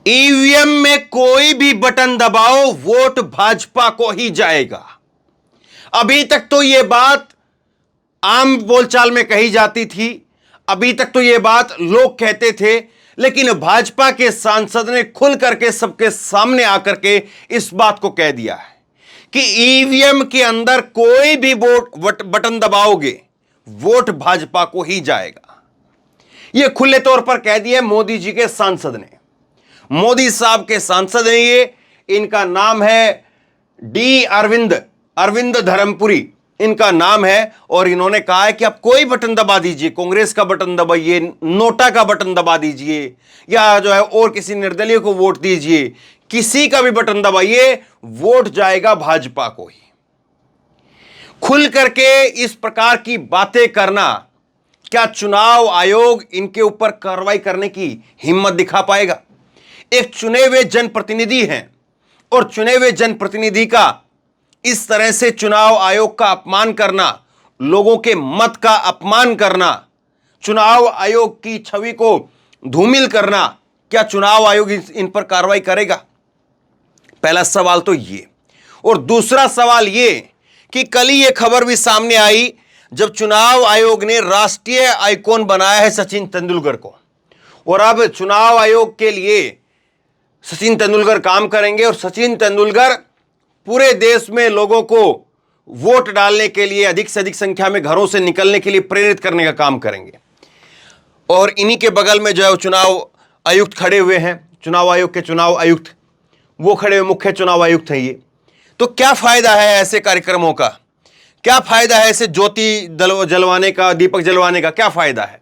EVM में कोई भी बटन दबाओ, वोट भाजपा को ही जाएगा। अभी तक तो यह बात आम बोलचाल में कही जाती थी, अभी तक तो यह बात लोग कहते थे, लेकिन भाजपा के सांसद ने खुल करके सबके सामने आकर के इस बात को कह दिया है कि ईवीएम के अंदर कोई भी वोट बटन दबाओगे, वोट भाजपा को ही जाएगा। यह खुले तौर पर कह दिया मोदी जी के सांसद ने। मोदी साहब के सांसद हैं ये, इनका नाम है अरविंद धर्मपुरी इनका नाम है, और इन्होंने कहा है कि आप कोई बटन दबा दीजिए, कांग्रेस का बटन दबाइए, नोटा का बटन दबा दीजिए, या जो है और किसी निर्दलीय को वोट दीजिए, किसी का भी बटन दबाइए, वोट जाएगा भाजपा को ही। खुल करके इस प्रकार की बातें करना, क्या चुनाव आयोग इनके ऊपर कार्रवाई करने की हिम्मत दिखा पाएगा? एक चुने हुए जनप्रतिनिधि हैं, और चुने हुए जनप्रतिनिधि का इस तरह से चुनाव आयोग का अपमान करना, लोगों के मत का अपमान करना, चुनाव आयोग की छवि को धूमिल करना, क्या चुनाव आयोग इन पर कार्रवाई करेगा? पहला सवाल तो ये। और दूसरा सवाल ये कि कल ही यह खबर भी सामने आई जब चुनाव आयोग ने राष्ट्रीय आइकॉन बनाया है सचिन तेंदुलकर को, और अब चुनाव आयोग के लिए सचिन तेंदुलकर काम करेंगे, और सचिन तेंदुलकर पूरे देश में लोगों को वोट डालने के लिए, अधिक से अधिक संख्या में घरों से निकलने के लिए प्रेरित करने का काम करेंगे। और इन्हीं के बगल में जो है चुनाव आयुक्त खड़े हुए हैं, चुनाव आयोग के चुनाव आयुक्त, वो खड़े हुए मुख्य चुनाव आयुक्त हैं ये। तो क्या फायदा है ऐसे कार्यक्रमों का? क्या फायदा है ऐसे ज्योति जलवाने का, दीपक जलवाने का? क्या फायदा है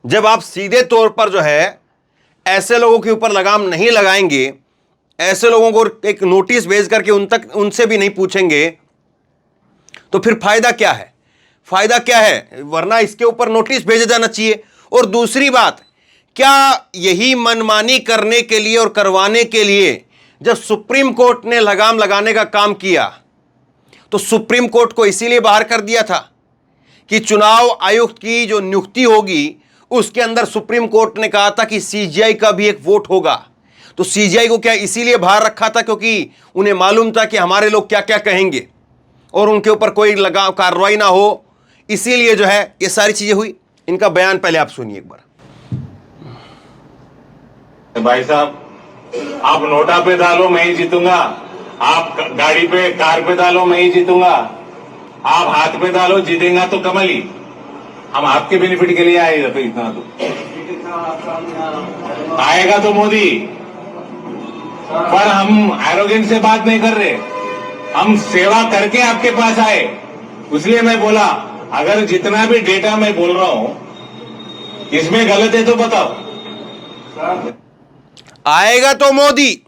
जब आप सीधे तौर पर जो है ऐसे लोगों के ऊपर लगाम नहीं लगाएंगे, ऐसे लोगों को एक नोटिस भेज करके उनसे भी नहीं पूछेंगे, तो फिर फायदा क्या है? फायदा क्या है? वरना इसके ऊपर नोटिस भेजा जाना चाहिए। और दूसरी बात, क्या यही मनमानी करने के लिए और करवाने के लिए जब सुप्रीम कोर्ट ने लगाम लगाने का काम किया, तो सुप्रीम कोर्ट को इसीलिए बाहर कर दिया था कि चुनाव आयुक्त की जो नियुक्ति होगी उसके अंदर सुप्रीम कोर्ट ने कहा था कि सीजीआई का भी एक वोट होगा। तो सीजीआई को क्या इसीलिए बाहर रखा था क्योंकि उन्हें मालूम था कि हमारे लोग क्या क्या कहेंगे और उनके ऊपर कोई कार्रवाई ना हो, इसीलिए जो है ये सारी चीजें हुई। इनका बयान पहले आप सुनिए एक बार। भाई साहब, आप नोटा पे डालो मैं ही जीतूंगा, आप गाड़ी पे कार पे डालो मैं ही जीतूंगा, आप हाथ पे डालो जीतेगा तो कमल ही। हम आपके बेनिफिट के लिए आएगा तो इतना तो आएगा तो मोदी। पर हम एरोगेंस से बात नहीं कर रहे, हम सेवा करके आपके पास आए। इसलिए मैं बोला अगर जितना भी डेटा मैं बोल रहा हूं इसमें गलत है तो बताओ। आएगा तो मोदी,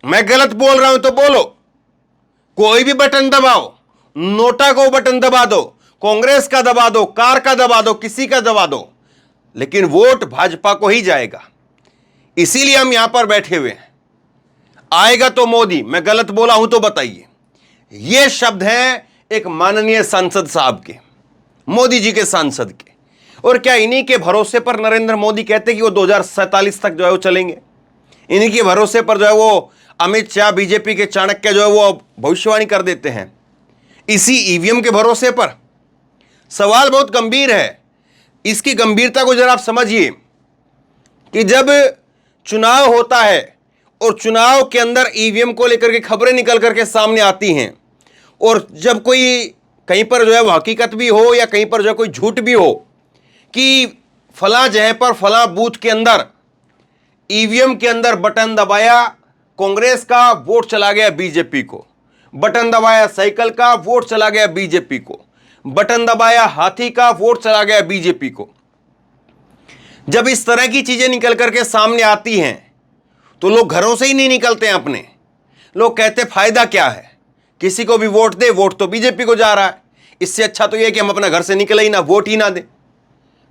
मैं गलत बोल रहा हूं तो बोलो। कोई भी बटन दबाओ, नोटा को बटन दबा दो, कांग्रेस का दबा दो, कार का दबा दो, किसी का दबा दो, लेकिन वोट भाजपा को ही जाएगा। इसीलिए हम यहां पर बैठे हुए हैं। आएगा तो मोदी, मैं गलत बोला हूं तो बताइए। यह शब्द हैं एक माननीय सांसद साहब के, मोदी जी के सांसद के। और क्या इन्हीं के भरोसे पर नरेंद्र मोदी कहते कि वो 2047 तक जो है वो चलेंगे? इन्हीं के भरोसे पर जो है वो अमित शाह, बीजेपी के चाणक्य जो है वो भविष्यवाणी कर देते हैं, इसी ईवीएम के भरोसे पर? सवाल बहुत गंभीर है। इसकी गंभीरता को जरा आप समझिए कि जब चुनाव होता है और चुनाव के अंदर ईवीएम को लेकर के खबरें निकल करके सामने आती हैं, और जब कोई कहीं पर जो है वो हकीकत भी हो या कहीं पर जो है कोई झूठ भी हो कि फला जगह पर फला बूथ के अंदर ईवीएम के अंदर बटन दबाया कांग्रेस का, वोट चला गया बीजेपी को, बटन दबाया साइकिल का, वोट चला गया बीजेपी को, बटन दबाया हाथी का, वोट चला गया बीजेपी को। जब इस तरह की चीजें निकल करके सामने आती हैं तो लोग घरों से ही नहीं निकलते हैं अपने। लोग कहते फायदा क्या है, किसी को भी वोट दे, वोट तो बीजेपी को जा रहा है, इससे अच्छा तो यह कि हम अपना घर से निकले ही ना, वोट ही ना दें।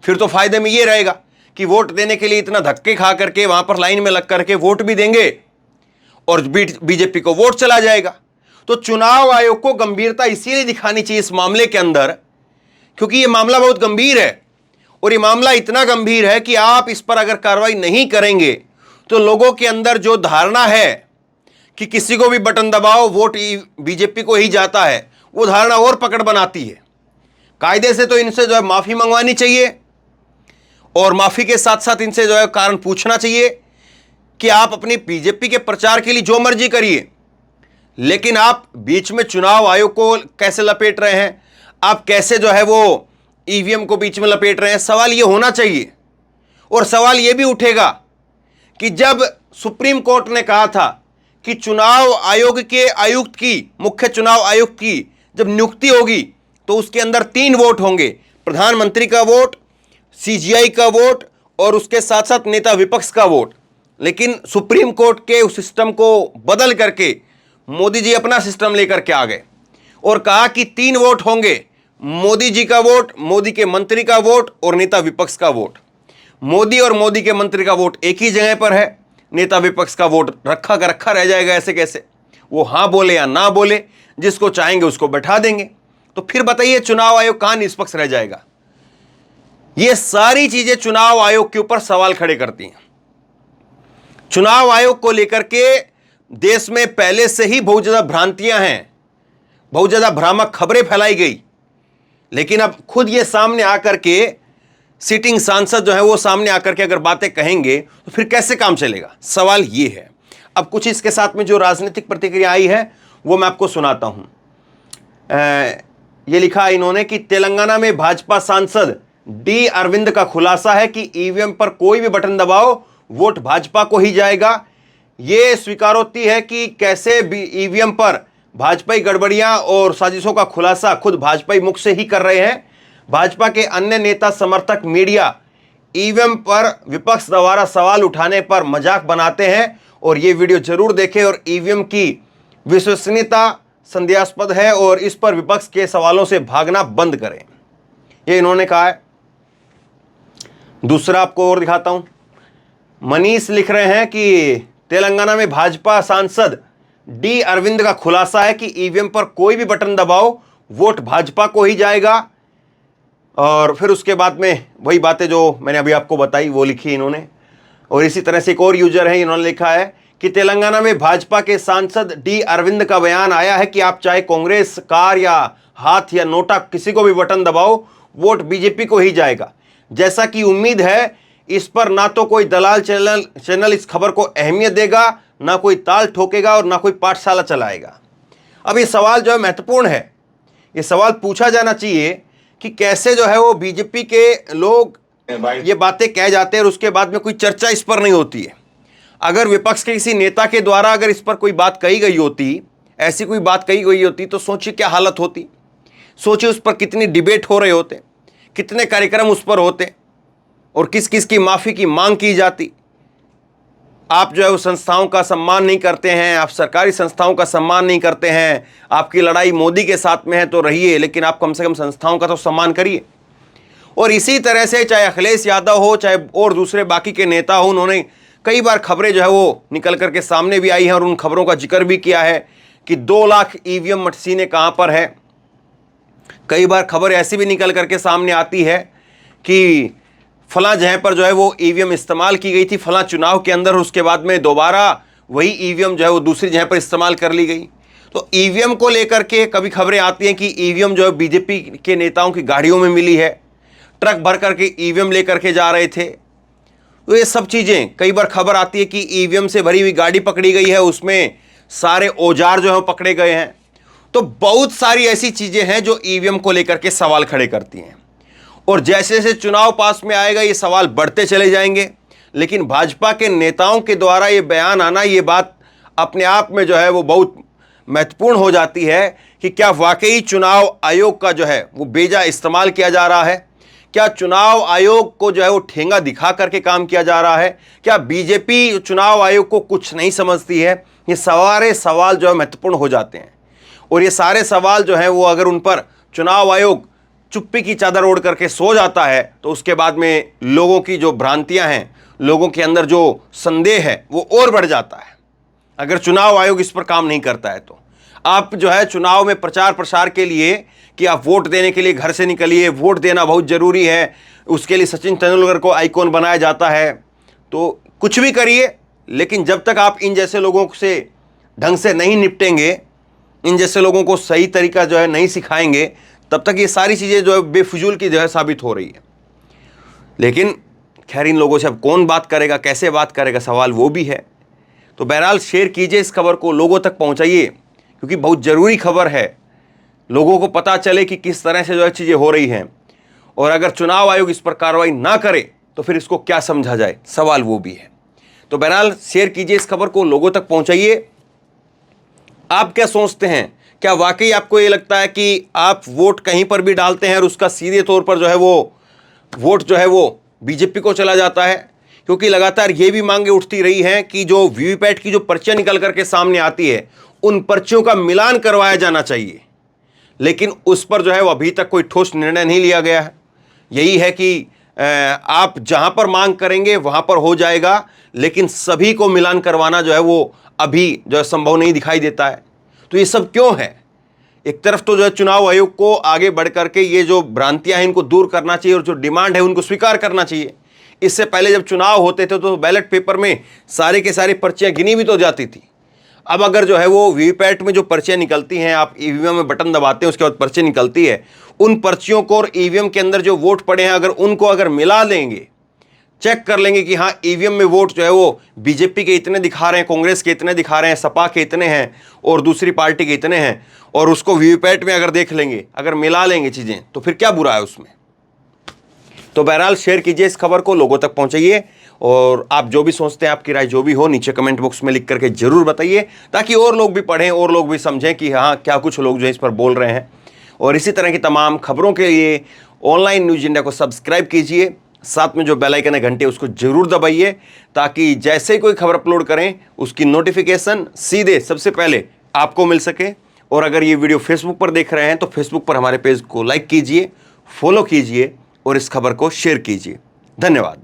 फिर तो फायदे में यह रहेगा कि वोट देने के लिए इतना धक्के खा करके वहां पर लाइन में लग करके वोट भी देंगे और बीजेपी को वोट चला जाएगा। तो चुनाव आयोग को गंभीरता इसीलिए दिखानी चाहिए इस मामले के अंदर, क्योंकि यह मामला बहुत गंभीर है, और यह मामला इतना गंभीर है कि आप इस पर अगर कार्रवाई नहीं करेंगे तो लोगों के अंदर जो धारणा है कि किसी को भी बटन दबाओ वोट बीजेपी को ही जाता है, वो धारणा और पकड़ बनाती है। कायदे से तो इनसे जो है माफी मंगवानी चाहिए और माफी के साथ साथ इनसे जो है कारण पूछना चाहिए कि आप अपनी बीजेपी के प्रचार के लिए जो मर्जी करिए, लेकिन आप बीच में चुनाव आयोग को कैसे लपेट रहे हैं, आप कैसे जो है वो ईवीएम को बीच में लपेट रहे हैं। सवाल ये होना चाहिए। और सवाल ये भी उठेगा कि जब सुप्रीम कोर्ट ने कहा था कि चुनाव आयोग के आयुक्त की, मुख्य चुनाव आयुक्त की जब नियुक्ति होगी तो उसके अंदर 3 वोट होंगे, प्रधानमंत्री का वोट, सीजीआई का वोट और उसके साथ साथ नेता विपक्ष का वोट। लेकिन सुप्रीम कोर्ट के उस सिस्टम को बदल करके मोदी जी अपना सिस्टम लेकर के आ गए और कहा कि 3 वोट होंगे, मोदी जी का वोट, मोदी के मंत्री का वोट और नेता विपक्ष का वोट। मोदी और मोदी के मंत्री का वोट एक ही जगह पर है, नेता विपक्ष का वोट रखा का रखा रह जाएगा। ऐसे कैसे? वो हाँ बोले या ना बोले, जिसको चाहेंगे उसको बैठा देंगे। तो फिर बताइए चुनाव आयोग कहां निष्पक्ष रह जाएगा? ये सारी चीजें चुनाव आयोग के ऊपर सवाल खड़े करती हैं। चुनाव आयोग को लेकर के देश में पहले से ही बहुत ज्यादा भ्रांतियां हैं, बहुत ज्यादा भ्रामक खबरें फैलाई गई, लेकिन अब खुद ये सामने आकर के सिटिंग सांसद जो है वो सामने आकर के अगर बातें कहेंगे तो फिर कैसे काम चलेगा? सवाल ये है। अब कुछ इसके साथ में जो राजनीतिक प्रतिक्रिया आई है वो मैं आपको सुनाता हूं। ये लिखा इन्होंने कि तेलंगाना में भाजपा सांसद डी अरविंद का खुलासा है कि ईवीएम पर कोई भी बटन दबाओ वोट भाजपा को ही जाएगा। ये स्वीकारोक्ति है कि कैसे ईवीएम पर भाजपाई गड़बड़ियां और साजिशों का खुलासा खुद भाजपाई मुख से ही कर रहे हैं। भाजपा के अन्य नेता समर्थक मीडिया ईवीएम पर विपक्ष द्वारा सवाल उठाने पर मजाक बनाते हैं और ये वीडियो जरूर देखें और ईवीएम की विश्वसनीयता संदेहास्पद है और इस पर विपक्ष के सवालों से भागना बंद करें, ये इन्होंने कहा है। दूसरा आपको और दिखाता हूं। मनीष लिख रहे हैं कि तेलंगाना में भाजपा सांसद डी अरविंद का खुलासा है कि ईवीएम पर कोई भी बटन दबाओ वोट भाजपा को ही जाएगा। और फिर उसके बाद में वही बातें जो मैंने अभी आपको बताई वो लिखी इन्होंने। और इसी तरह से एक और यूजर है, इन्होंने लिखा है कि तेलंगाना में भाजपा के सांसद डी अरविंद का बयान आया है कि आप चाहे कांग्रेस, कार या हाथ या नोटा किसी को भी बटन दबाओ वोट बीजेपी को ही जाएगा। जैसा कि उम्मीद है इस पर ना तो कोई दलाल चैनल इस खबर को अहमियत देगा, ना कोई ताल ठोकेगा और ना कोई पाठशाला चलाएगा। अब ये सवाल जो है महत्वपूर्ण है। ये सवाल पूछा जाना चाहिए कि कैसे जो है वो बीजेपी के लोग ये बातें कह जाते हैं और उसके बाद में कोई चर्चा इस पर नहीं होती है। अगर विपक्ष के किसी नेता के द्वारा अगर इस पर कोई बात कही गई होती, ऐसी कोई बात कही गई होती तो सोचिए क्या हालत होती। सोचिए उस पर कितनी डिबेट हो रहे होते, कितने कार्यक्रम उस पर होते और किस किस की माफ़ी की मांग की जाती। आप जो है वो संस्थाओं का सम्मान नहीं करते हैं, आप सरकारी संस्थाओं का सम्मान नहीं करते हैं। आपकी लड़ाई मोदी के साथ में है तो रहिए, लेकिन आप कम से कम संस्थाओं का तो सम्मान करिए। और इसी तरह से चाहे अखिलेश यादव हो, चाहे और दूसरे बाकी के नेता हो, उन्होंने कई बार खबरें जो है वो निकल करके सामने भी आई हैं और उन खबरों का जिक्र भी किया है कि 2 लाख ईवीएम मशीनें कहाँ पर है। कई बार खबर ऐसी भी निकल करके सामने आती है कि फलां जगह पर जो है वो ईवीएम इस्तेमाल की गई थी फलां चुनाव के अंदर, उसके बाद में दोबारा वही ईवीएम जो है वो दूसरी जगह पर इस्तेमाल कर ली गई। तो ईवीएम को लेकर के कभी खबरें आती हैं कि ईवीएम जो है बीजेपी के नेताओं की गाड़ियों में मिली है, ट्रक भर करके ईवीएम लेकर के जा रहे थे। तो ये सब चीज़ें कई बार खबर आती है कि ईवीएम से भरी हुई गाड़ी पकड़ी गई है, उसमें सारे औजार जो है पकड़े गए हैं। तो बहुत सारी ऐसी चीज़ें हैं जो ईवीएम को लेकर के सवाल खड़े करती हैं और जैसे जैसे चुनाव पास में आएगा ये सवाल बढ़ते चले जाएंगे। लेकिन भाजपा के नेताओं के द्वारा ये बयान आना, ये बात अपने आप में जो है वो बहुत महत्वपूर्ण हो जाती है कि क्या वाकई चुनाव आयोग का जो है वो बेजा इस्तेमाल किया जा रहा है? क्या चुनाव आयोग को जो है वो ठेंगा दिखा करके काम किया जा रहा है? क्या बीजेपी चुनाव आयोग को कुछ नहीं समझती है? ये सारे सवाल जो है महत्वपूर्ण हो जाते हैं और ये सारे सवाल जो हैं वो अगर उन पर चुनाव आयोग चुप्पी की चादर ओढ़ करके सो जाता है तो उसके बाद में लोगों की जो भ्रांतियां हैं, लोगों के अंदर जो संदेह है वो और बढ़ जाता है। अगर चुनाव आयोग इस पर काम नहीं करता है तो आप जो है चुनाव में प्रचार प्रसार के लिए कि आप वोट देने के लिए घर से निकलिए, वोट देना बहुत ज़रूरी है, उसके लिए सचिन तेंदुलकर को आइकॉन बनाया जाता है, तो कुछ भी करिए लेकिन जब तक आप इन जैसे लोगों से ढंग से नहीं निपटेंगे, इन जैसे लोगों को सही तरीका जो है नहीं सिखाएंगे, तब तक ये सारी चीज़ें जो है बेफिजूल की जो है साबित हो रही है। लेकिन खैर, इन लोगों से अब कौन बात करेगा, कैसे बात करेगा, सवाल वो भी है। तो बहरहाल शेयर कीजिए इस खबर को, लोगों तक पहुंचाइए, क्योंकि बहुत ज़रूरी खबर है। लोगों को पता चले कि किस तरह से जो है चीज़ें हो रही हैं, और अगर चुनाव आयोग इस पर कार्रवाई ना करे तो फिर इसको क्या समझा जाए, सवाल वो भी है। तो बहरहाल शेयर कीजिए इस खबर को, लोगों तक पहुंचाइए। आप क्या सोचते हैं? क्या वाकई आपको ये लगता है कि आप वोट कहीं पर भी डालते हैं और उसका सीधे तौर पर जो है वो वोट जो है वो बीजेपी को चला जाता है? क्योंकि लगातार ये भी मांगे उठती रही हैं कि जो वीवीपैट की जो पर्चियां निकल करके सामने आती है, उन पर्चियों का मिलान करवाया जाना चाहिए, लेकिन उस पर जो है वो अभी तक कोई ठोस निर्णय नहीं लिया गया है। यही है कि आप जहां पर मांग करेंगे वहां पर हो जाएगा, लेकिन सभी को मिलान करवाना जो है वो अभी जो है संभव नहीं दिखाई देता है। तो ये सब क्यों है? एक तरफ तो जो है चुनाव आयोग को आगे बढ़ करके ये जो भ्रांतियां हैं इनको दूर करना चाहिए और जो डिमांड है उनको स्वीकार करना चाहिए। इससे पहले जब चुनाव होते थे तो बैलेट पेपर में सारे के सारी पर्चियां गिनी भी तो जाती थी। अब अगर जो है वो वीवीपैट में जो पर्चियां निकलती हैं, आप ईवीएम में बटन दबाते हैं, उसके बाद पर्ची निकलती है, उन पर्चियों को और ईवीएम के अंदर जो वोट पड़े हैं अगर उनको अगर मिला लेंगे, चेक कर लेंगे कि हाँ ईवीएम में वोट जो है वो बीजेपी के इतने दिखा रहे हैं, कांग्रेस के इतने दिखा रहे हैं, सपा के इतने हैं और दूसरी पार्टी के इतने हैं, और उसको वीवीपैट में अगर देख लेंगे, अगर मिला लेंगे चीज़ें, तो फिर क्या बुरा है उसमें? तो बहरहाल शेयर कीजिए इस खबर को, लोगों तक पहुंचाइए, और आप जो भी सोचते हैं, आपकी राय जो भी हो, नीचे कमेंट बॉक्स में लिख करके जरूर बताइए, ताकि और लोग भी पढ़ें और लोग भी समझें कि हाँ क्या कुछ लोग जो है इस पर बोल रहे हैं। और इसी तरह की तमाम खबरों के लिए ऑनलाइन न्यूज़ इंडिया को सब्सक्राइब कीजिए, साथ में जो बेल आइकन है घंटे उसको जरूर दबाइए, ताकि जैसे ही कोई खबर अपलोड करें उसकी नोटिफिकेशन सीधे सबसे पहले आपको मिल सके। और अगर ये वीडियो फेसबुक पर देख रहे हैं तो फेसबुक पर हमारे पेज को लाइक कीजिए, फॉलो कीजिए और इस खबर को शेयर कीजिए। धन्यवाद।